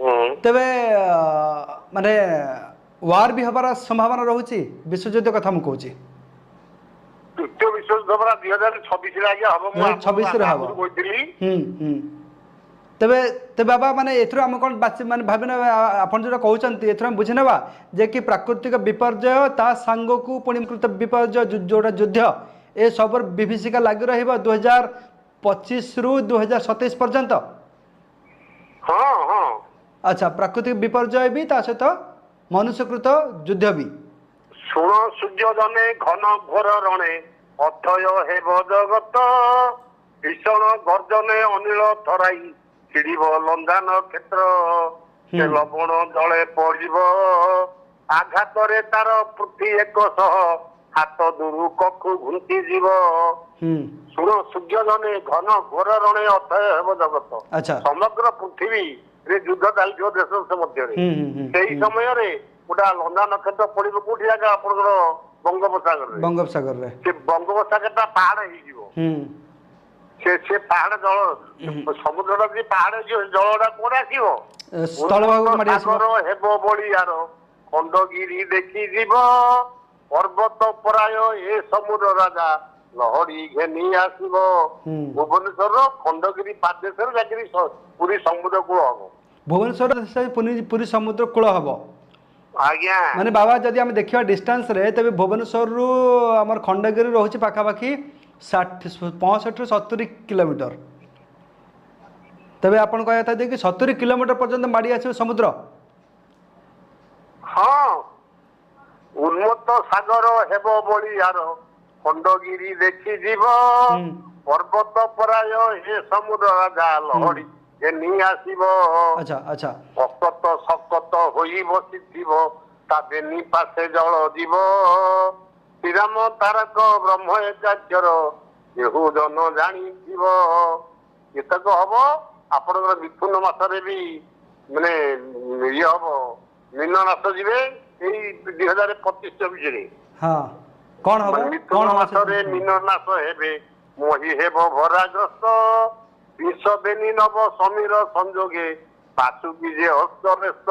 तेबे माने वार भी हबार संभावना रोचे विश्वयुद्ध कथा मुझे कहूँ तृतीय विश्वयुद्ध परा 2026 आज्ञा हम 2026 रे हबो तेबे ते बाबा माने एथरो हम कोन बाच माने भाबिना आपण जो कहउचंती एथरो हम बुझि नेबा जे कि प्राकृतिक विपर्यय ता संग को पुणीकृत विपर्यय जोड़ा युद्ध ए सबर विभीषिका लागू रहइबो 2025 रु 2027 पर्यंत। हाँ हाँ अच्छा प्राकृतिक विपर्यय भी ता सहित मनुष्यकृत युद्ध भी शुण सूर्य जने घन घोर रणे अथय हेब जगत भीषण गर्जने अनिल थराई छिड़ब लंघान क्षेत्र से लवण जले पड़ब आघात तार पृथ्वी 100 हाथ दूर कखु घुंटी जीव शुण सूर्य जने घन घोर रणे अथय हेब जगत अच्छा समग्र पृथ्वी रे युद्ध चलती देश से मध्य से समय गोटा लंघा नक्षत्र पड़ब कौटी आगे आप बंगोपसागर रे से बंगोपसागर पहाड़ से पहाड़ जल समुद्र पहाड़ जलटा कौन आसगर हेब बड़ियार खंडगिरी देखी जीव पर्वत पराय ए समुद्र राजा लहरी घेनी आसब भुवनेश्वर खंडगिरी पादेश्वर जाकि पूरी समुद्र कूल हम भुवनेश्वर पूरी समुद्र कूल हम आज्ञा माने बाबा जदि आम देखा डिस्टेंस रे तबे भुवनेश्वर रु आमर खंडगिरी रोचे पाखापाखि 65 रु 70 किलोमीटर तबे आपण कहया था कि 70 किलोमीटर पर्यंत माड़ी आछे समुद्र। हाँ उन्मत्त सागर हेब बड़ियार खंडगिरी देखी जीव पर्वत पराय ए समुद्र राजा लहरी घेनी आसब अच्छा अच्छा सकत सकत होई बसिथिब ता बेनी पासे जल जीव श्रीराम तारक ब्रह्म एकाक्षर जेहू जन जानिथिब एतक हम आपनकर मिथुन मासरे भी माने ये हम मीन मास जीवे एई 2025-26 रे हाँ कौन हबो मिथुन मासरे मीन मास हेबे मोहि हेब भराग्रस्त विष बेनी नव समीर संजोगे पाशुकी जे हस्तरेस्त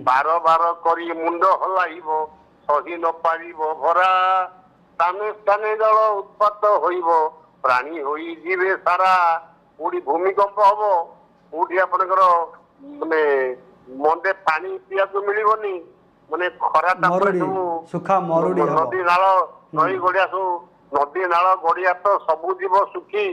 बार बार करी मुंड हलाइब सही न पारिब भरा स्थाने स्थाने जल उत्पात होइब प्राणी होई जीवे सारा कोडी भूमिकंप हबो कोडी आपनकर माने मंदे पानी पिया को मिलिबनी माने खरा तापरे सुखा मरुडी नदी नाଳ नई गड़िया सब नदी नाଳ गड़िया तो सब जीव सुखी